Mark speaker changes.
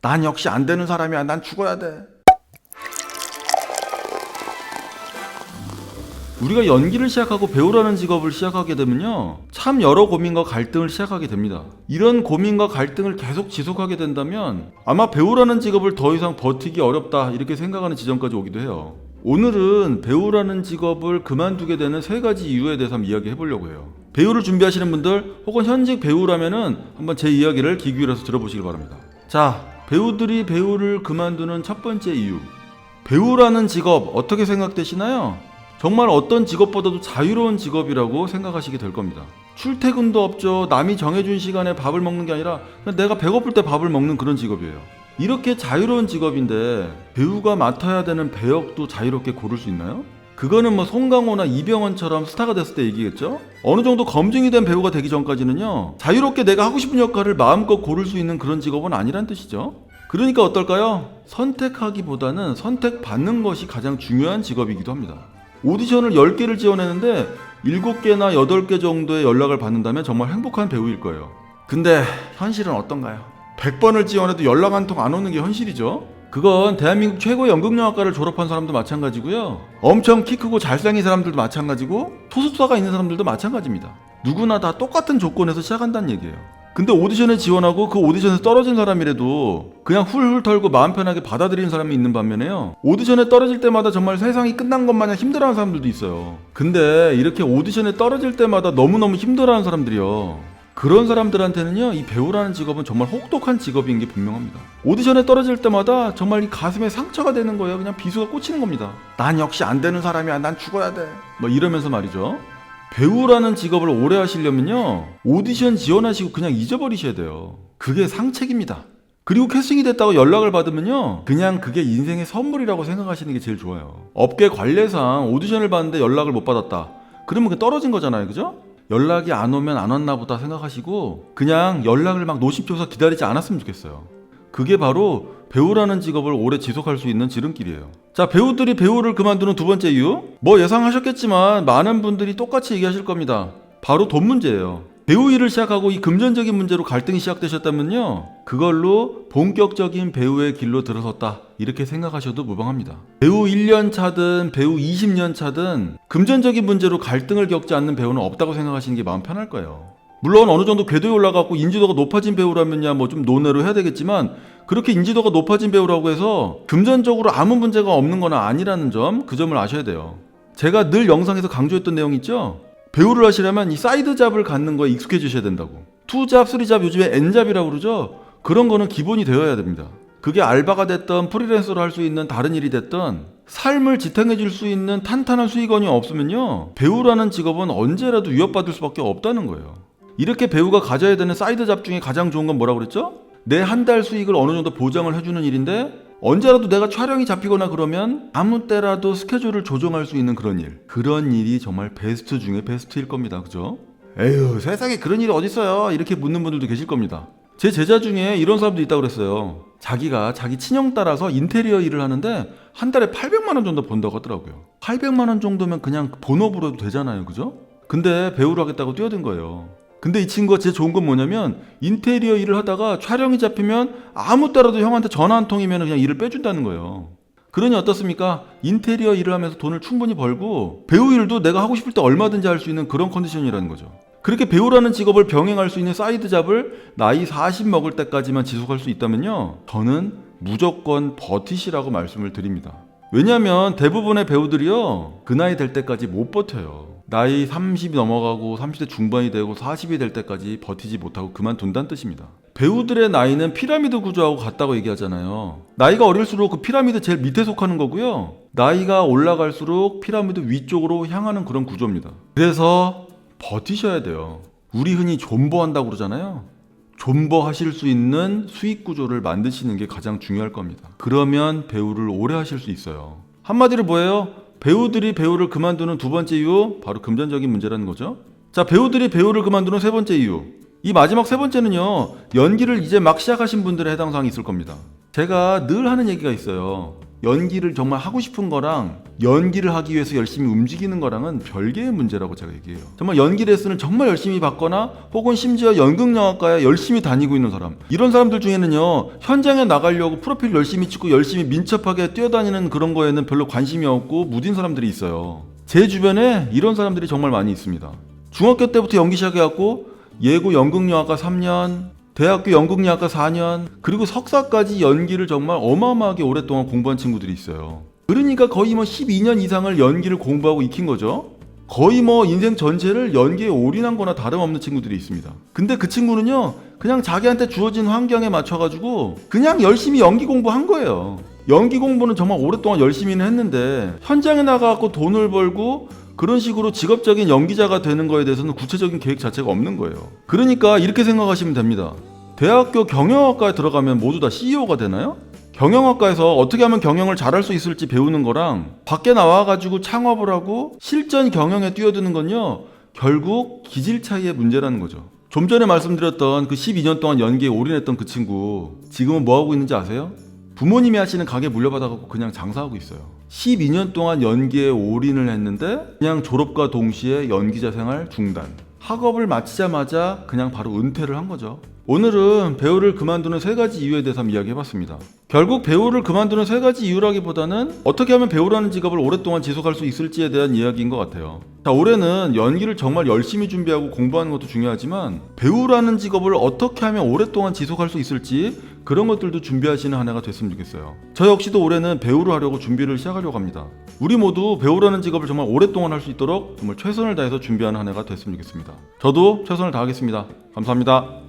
Speaker 1: 난 역시 안 되는 사람이야. 난 죽어야 돼. 우리가 연기를 시작하고 배우라는 직업을 시작하게 되면요, 참 여러 고민과 갈등을 시작하게 됩니다. 이런 고민과 갈등을 계속 지속하게 된다면 아마 배우라는 직업을 더 이상 버티기 어렵다 이렇게 생각하는 지점까지 오기도 해요. 오늘은 배우라는 직업을 그만두게 되는 3가지 이유에 대해서 한번 이야기해 보려고 해요. 배우를 준비하시는 분들 혹은 현직 배우라면은 한번 제 이야기를 귀 기울여서 들어보시길 바랍니다. 자, 배우들이 배우를 그만두는 첫 번째 이유. 배우라는 직업 어떻게 생각되시나요? 정말 어떤 직업보다도 자유로운 직업이라고 생각하시게 될 겁니다. 출퇴근도 없죠. 남이 정해준 시간에 밥을 먹는 게 아니라 그냥 내가 배고플 때 밥을 먹는 그런 직업이에요. 이렇게 자유로운 직업인데 배우가 맡아야 되는 배역도 자유롭게 고를 수 있나요? 그거는 뭐 송강호나 이병헌처럼 스타가 됐을 때 얘기겠죠? 어느 정도 검증이 된 배우가 되기 전까지는요, 자유롭게 내가 하고 싶은 역할을 마음껏 고를 수 있는 그런 직업은 아니란 뜻이죠. 그러니까 어떨까요? 선택하기보다는 선택받는 것이 가장 중요한 직업이기도 합니다. 오디션을 10개를 지원했는데 7개나 8개 정도의 연락을 받는다면 정말 행복한 배우일 거예요. 근데 현실은 어떤가요? 100번을 지원해도 연락 한 통 안 오는 게 현실이죠. 그건 대한민국 최고의 연극영화과를 졸업한 사람도 마찬가지고요, 엄청 키 크고 잘생긴 사람들도 마찬가지고 소속사가 있는 사람들도 마찬가지입니다. 누구나 다 똑같은 조건에서 시작한다는 얘기예요. 근데 오디션에 지원하고 그 오디션에서 떨어진 사람이라도 그냥 훌훌 털고 마음 편하게 받아들이는 사람이 있는 반면에요, 오디션에 떨어질 때마다 정말 세상이 끝난 것 마냥 힘들어하는 사람들도 있어요. 근데 이렇게 오디션에 떨어질 때마다 너무너무 힘들어하는 사람들이요, 그런 사람들한테는요, 이 배우라는 직업은 정말 혹독한 직업인 게 분명합니다. 오디션에 떨어질 때마다 정말 이 가슴에 상처가 되는 거예요. 그냥 비수가 꽂히는 겁니다. 난 역시 안 되는 사람이야. 난 죽어야 돼. 뭐 이러면서 말이죠. 배우라는 직업을 오래 하시려면요, 오디션 지원하시고 그냥 잊어버리셔야 돼요. 그게 상책입니다. 그리고 캐스팅이 됐다고 연락을 받으면요, 그냥 그게 인생의 선물이라고 생각하시는 게 제일 좋아요. 업계 관례상 오디션을 봤는데 연락을 못 받았다, 그러면 그게 떨어진 거잖아요. 그죠? 연락이 안 오면 안 왔나 보다 생각하시고 그냥 연락을 막 노심초사 기다리지 않았으면 좋겠어요. 그게 바로 배우라는 직업을 오래 지속할 수 있는 지름길이에요. 자, 배우들이 배우를 그만두는 두 번째 이유, 뭐 예상하셨겠지만 많은 분들이 똑같이 얘기하실 겁니다. 바로 돈 문제예요. 배우 일을 시작하고 이 금전적인 문제로 갈등이 시작되셨다면요, 그걸로 본격적인 배우의 길로 들어섰다 이렇게 생각하셔도 무방합니다. 배우 1년 차든 배우 20년 차든 금전적인 문제로 갈등을 겪지 않는 배우는 없다고 생각하시는 게 마음 편할 거예요. 물론 어느 정도 궤도에 올라가고 인지도가 높아진 배우라면야 뭐 좀 논외로 해야 되겠지만, 그렇게 인지도가 높아진 배우라고 해서 금전적으로 아무 문제가 없는 건 아니라는 점, 그 점을 아셔야 돼요. 제가 늘 영상에서 강조했던 내용 있죠? 배우를 하시려면 이 사이드 잡을 갖는 거에 익숙해지셔야 된다고. 2잡, 3잡, 요즘에 N잡이라고 그러죠? 그런 거는 기본이 되어야 됩니다. 그게 알바가 됐던 프리랜서로 할 수 있는 다른 일이 됐던 삶을 지탱해 줄 수 있는 탄탄한 수익원이 없으면요, 배우라는 직업은 언제라도 위협받을 수밖에 없다는 거예요. 이렇게 배우가 가져야 되는 사이드 잡 중에 가장 좋은 건 뭐라고 그랬죠? 내 한 달 수익을 어느 정도 보장을 해주는 일인데, 언제라도 내가 촬영이 잡히거나 그러면 아무 때라도 스케줄을 조정할 수 있는 그런 일, 그런 일이 정말 베스트 중에 베스트일 겁니다. 그죠? 에휴, 세상에 그런 일이 어딨어요, 이렇게 묻는 분들도 계실 겁니다. 제 제자 중에 이런 사람도 있다고 그랬어요. 자기가 자기 친형 따라서 인테리어 일을 하는데 한 달에 800만 원 정도 번다고 하더라고요. 800만 원 정도면 그냥 본업으로 해도 되잖아요. 그죠? 근데 배우를 하겠다고 뛰어든 거예요. 근데 이 친구가 진짜 좋은 건 뭐냐면, 인테리어 일을 하다가 촬영이 잡히면 아무 때라도 형한테 전화 한 통이면 그냥 일을 빼준다는 거예요. 그러니 어떻습니까? 인테리어 일을 하면서 돈을 충분히 벌고 배우 일도 내가 하고 싶을 때 얼마든지 할 수 있는 그런 컨디션이라는 거죠. 그렇게 배우라는 직업을 병행할 수 있는 사이드 잡을 나이 40 먹을 때까지만 지속할 수 있다면요, 저는 무조건 버티시라고 말씀을 드립니다. 왜냐하면 대부분의 배우들이요, 그 나이 될 때까지 못 버텨요. 나이 30이 넘어가고 30대 중반이 되고 40이 될 때까지 버티지 못하고 그만둔다는 뜻입니다. 배우들의 나이는 피라미드 구조하고 같다고 얘기하잖아요. 나이가 어릴수록 그 피라미드 제일 밑에 속하는 거고요, 나이가 올라갈수록 피라미드 위쪽으로 향하는 그런 구조입니다. 그래서 버티셔야 돼요. 우리 흔히 존버한다고 그러잖아요. 존버하실 수 있는 수익 구조를 만드시는 게 가장 중요할 겁니다. 그러면 배우를 오래 하실 수 있어요. 한마디로 뭐예요? 배우들이 배우를 그만두는 두 번째 이유, 바로 금전적인 문제라는 거죠. 자, 배우들이 배우를 그만두는 세 번째 이유, 이 마지막 세 번째는요, 연기를 이제 막 시작하신 분들의 해당 사항이 있을 겁니다. 제가 늘 하는 얘기가 있어요. 연기를 정말 하고 싶은 거랑 연기를 하기 위해서 열심히 움직이는 거랑은 별개의 문제라고 제가 얘기해요. 정말 연기 레슨을 정말 열심히 받거나 혹은 심지어 연극영화과에 열심히 다니고 있는 사람, 이런 사람들 중에는요, 현장에 나가려고 프로필 열심히 찍고 열심히 민첩하게 뛰어다니는 그런 거에는 별로 관심이 없고 무딘 사람들이 있어요. 제 주변에 이런 사람들이 정말 많이 있습니다. 중학교 때부터 연기 시작해갖고 예고 연극영화과 3년, 대학교 연극영화과 4년, 그리고 석사까지 연기를 정말 어마어마하게 오랫동안 공부한 친구들이 있어요. 그러니까 거의 12년 이상을 연기를 공부하고 익힌 거죠. 거의 인생 전체를 연기에 올인한 거나 다름없는 친구들이 있습니다. 근데 그 친구는요, 그냥 자기한테 주어진 환경에 맞춰가지고 그냥 열심히 연기 공부한 거예요. 연기 공부는 정말 오랫동안 열심히는 했는데 현장에 나가고 돈을 벌고 그런 식으로 직업적인 연기자가 되는 거에 대해서는 구체적인 계획 자체가 없는 거예요. 그러니까 이렇게 생각하시면 됩니다. 대학교 경영학과에 들어가면 모두 다 CEO가 되나요? 경영학과에서 어떻게 하면 경영을 잘할 수 있을지 배우는 거랑 밖에 나와가지고 창업을 하고 실전 경영에 뛰어드는 건요, 결국 기질 차이의 문제라는 거죠. 좀 전에 말씀드렸던 그 12년 동안 연기에 올인했던 그 친구, 지금은 뭐 하고 있는지 아세요? 부모님이 하시는 가게 물려받아갖고 그냥 장사하고 있어요. 12년 동안 연기에 올인을 했는데 그냥 졸업과 동시에 연기자 생활 중단. 학업을 마치자마자 그냥 바로 은퇴를 한 거죠. 오늘은 배우를 그만두는 3가지 이유에 대해서 한번 이야기해봤습니다. 결국 배우를 그만두는 3가지 이유라기보다는 어떻게 하면 배우라는 직업을 오랫동안 지속할 수 있을지에 대한 이야기인 것 같아요. 자, 올해는 연기를 정말 열심히 준비하고 공부하는 것도 중요하지만 배우라는 직업을 어떻게 하면 오랫동안 지속할 수 있을지 그런 것들도 준비하시는 한 해가 됐으면 좋겠어요. 저 역시도 올해는 배우를 하려고 준비를 시작하려고 합니다. 우리 모두 배우라는 직업을 정말 오랫동안 할 수 있도록 정말 최선을 다해서 준비하는 한 해가 됐으면 좋겠습니다. 저도 최선을 다하겠습니다. 감사합니다.